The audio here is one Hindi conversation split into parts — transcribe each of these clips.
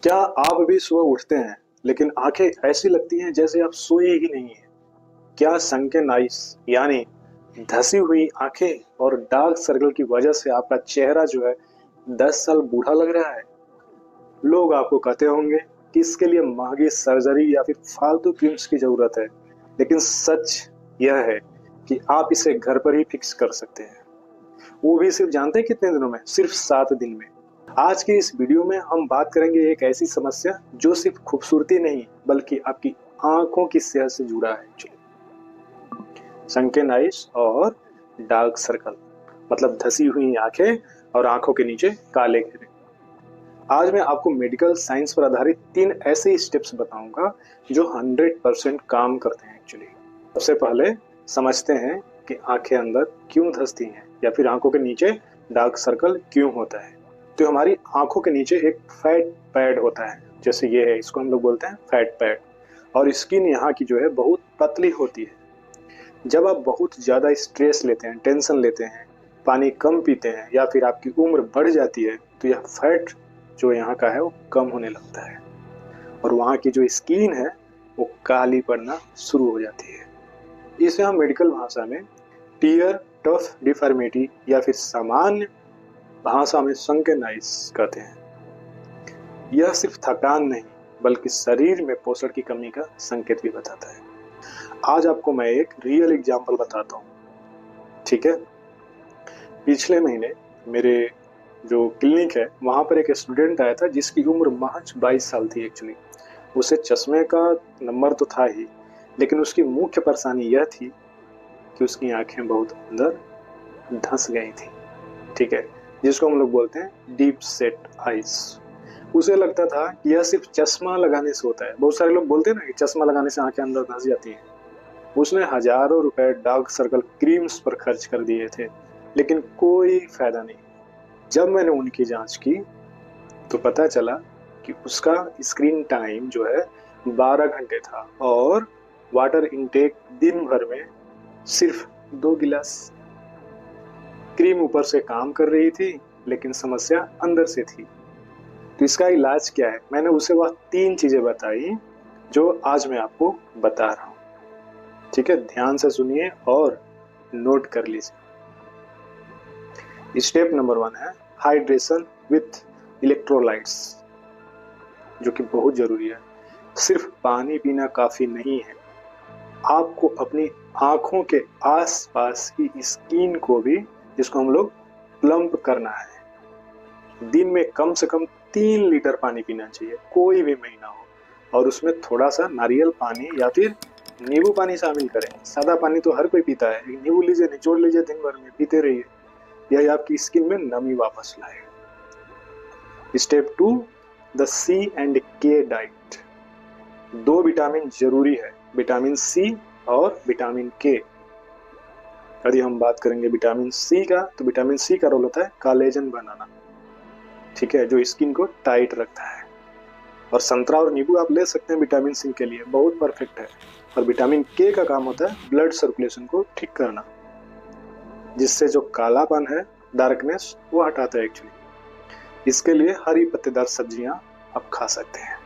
क्या आप भी सुबह उठते हैं लेकिन आंखें ऐसी लगती हैं जैसे आप सोए ही नहीं हैं? क्या सनकन आइज यानी धसी हुई आंखें और डार्क सर्कल की वजह से आपका चेहरा जो है 10 साल बूढ़ा लग रहा है? लोग आपको कहते होंगे कि इसके लिए महंगी सर्जरी या फिर फालतू क्रीम्स की जरूरत है, लेकिन सच यह है कि आप इसे घर पर ही फिक्स कर सकते हैं। वो भी सिर्फ जानते हैं कितने दिनों में? सिर्फ 7 दिन में। आज की इस वीडियो में हम बात करेंगे एक ऐसी समस्या जो सिर्फ खूबसूरती नहीं बल्कि आपकी आंखों की सेहत से जुड़ा है। सनकन आइज और डार्क सर्कल मतलब धसी हुई आंखें और आंखों के नीचे काले घेरे। आज मैं आपको मेडिकल साइंस पर आधारित 3 ऐसे स्टेप्स बताऊंगा जो 100% काम करते हैं। एक्चुअली सबसे पहले समझते हैं कि आंखें अंदर क्यों धसती हैं या फिर आंखों के नीचे डार्क सर्कल क्यों होता है। तो हमारी आंखों के नीचे एक फैट पैड होता है, जैसे ये है, इसको हम लोग बोलते हैं फैट पैड। और स्किन यहाँ की जो है बहुत पतली होती है। जब आप बहुत ज़्यादा स्ट्रेस लेते हैं, टेंशन लेते हैं, पानी कम पीते हैं या फिर आपकी उम्र बढ़ जाती है तो यह फैट जो यहाँ का है वो कम होने लगता है और वहाँ की जो स्किन है वो काली पड़ना शुरू हो जाती है। इसे हम मेडिकल भाषा में टीयर टफ डिफॉर्मिटी या फिर सामान्य भाषा में सनकन आइज कहते हैं। यह सिर्फ थकान नहीं बल्कि शरीर में पोषण की कमी का संकेत भी बताता है। आज आपको मैं एक रियल एग्जांपल बताता हूँ, ठीक है। पिछले महीने मेरे जो क्लिनिक है वहाँ पर एक स्टूडेंट आया था जिसकी उम्र महज 22 साल थी। एक्चुअली उसे चश्मे का नंबर तो था ही, लेकिन उसकी मुख्य परेशानी यह थी कि उसकी आंखें बहुत अंदर धंस गई थी, ठीक है, जिसको हम लोग बोलते हैं डीप सेट आइज। उसे लगता था कि यह सिर्फ चश्मा लगाने से होता है। बहुत सारे लोग बोलते हैं ना कि चश्मा लगाने से आंखें अंदर धंस जाती हैं। उसने हजारों रुपए डार्क सर्कल क्रीम्स पर खर्च कर दिए थे, लेकिन कोई फायदा नहीं। जब मैंने उनकी जांच की तो पता चला कि उसका स्क्रीन टाइम जो है 12 घंटे था और वाटर इनटेक दिन भर में सिर्फ 2 गिलास। क्रीम ऊपर से काम कर रही थी लेकिन समस्या अंदर से थी। तो इसका इलाज क्या है? मैंने उसे वह 3 चीजें बताई जो आज मैं आपको बता रहा हूँ, ठीक है। ध्यान से सुनिए और नोट कर लीजिए। स्टेप नंबर 1 है हाइड्रेशन विथ इलेक्ट्रोलाइट्स, जो कि बहुत जरूरी है। सिर्फ पानी पीना काफी नहीं है, आपको अपनी आंखों के आसपास की स्किन को भी, जिसको हम लोग प्लम्प करना है। दिन में कम से कम 3 लीटर पानी पीना चाहिए, कोई भी महीना हो, और उसमें थोड़ा सा नारियल पानी या फिर नींबू पानी शामिल करें। सादा पानी तो हर कोई पीता है, नींबू लीजिए, निचोड़ लीजिए, दिन भर में पीते रहिए। यह आपकी स्किन में नमी वापस लाएगा। स्टेप 2 द सी एंड के डाइट। 2 विटामिन जरूरी है, विटामिन सी और विटामिन के। यदि हम बात करेंगे विटामिन सी का, तो विटामिन सी का रोल होता है कोलेजन बनाना, ठीक है, जो स्किन को टाइट रखता है। और संतरा और नींबू आप ले सकते हैं विटामिन सी के लिए, बहुत परफेक्ट है। और विटामिन के का काम होता है ब्लड सर्कुलेशन को ठीक करना, जिससे जो कालापन है, डार्कनेस, वो हटाता है एक्चुअली। इसके लिए हरी पत्तेदार सब्जियां आप खा सकते हैं।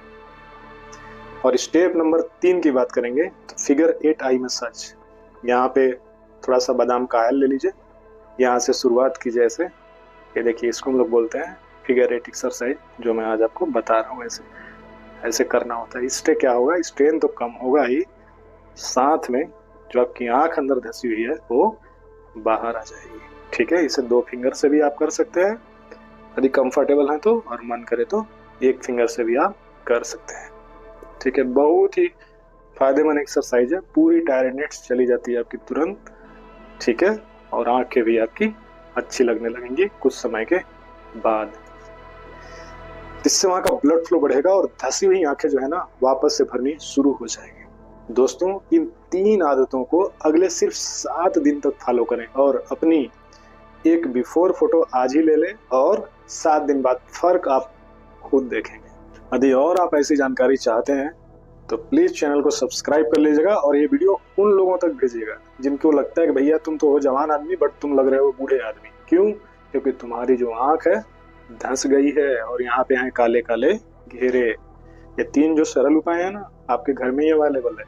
और स्टेप नंबर 3 की बात करेंगे तो फिगर 8 आई मसाज। यहाँ पे थोड़ा सा बादाम का ऑयल ले लीजिए, यहाँ से शुरुआत कीजिए। ऐसे ये देखिए, इसको हम लोग बोलते हैं फिगर 8 एक्सरसाइज, जो मैं आज आपको बता रहा हूँ। ऐसे करना होता है। इससे क्या होगा, स्ट्रेन तो कम होगा ही, साथ में जो आपकी आंख अंदर धसी हुई है वो बाहर आ जाएगी, ठीक है। इसे 2 फिंगर से भी आप कर सकते हैं यदि कंफर्टेबल है तो, और मन करे तो 1 फिंगर से भी आप कर सकते हैं, ठीक है। बहुत ही फायदेमंद एक्सरसाइज है, पूरी टायर्डनेस चली जाती है आपकी तुरंत, ठीक है। और आंखें भी आपकी अच्छी लगने लगेंगी कुछ समय के बाद। इससे वहां का ब्लड फ्लो बढ़ेगा और धसी हुई आंखें जो है ना वापस से भरनी शुरू हो जाएगी। दोस्तों, इन 3 आदतों को अगले सिर्फ 7 दिन तक फॉलो करें और अपनी एक बिफोर फोटो आज ही ले लें और 7 दिन बाद फर्क आप खुद देखेंगे। यदि और आप ऐसी जानकारी चाहते हैं तो प्लीज चैनल को सब्सक्राइब कर लीजिएगा और ये वीडियो उन लोगों तक भेजिएगा जिनको लगता है कि भैया तुम तो हो जवान आदमी बट तुम लग रहे हो बूढ़े आदमी। क्यों? क्योंकि तुम्हारी जो आंख है धंस गई है और यहाँ पे हैं काले काले घेरे। ये 3 जो सरल उपाय है ना, आपके घर में ही अवेलेबल है।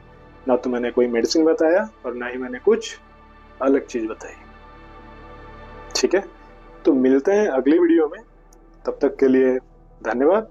ना तो मैंने कोई मेडिसिन बताया और ना ही मैंने कुछ अलग चीज बताई। ठीक है, तो मिलते हैं अगली वीडियो में। तब तक के लिए धन्यवाद।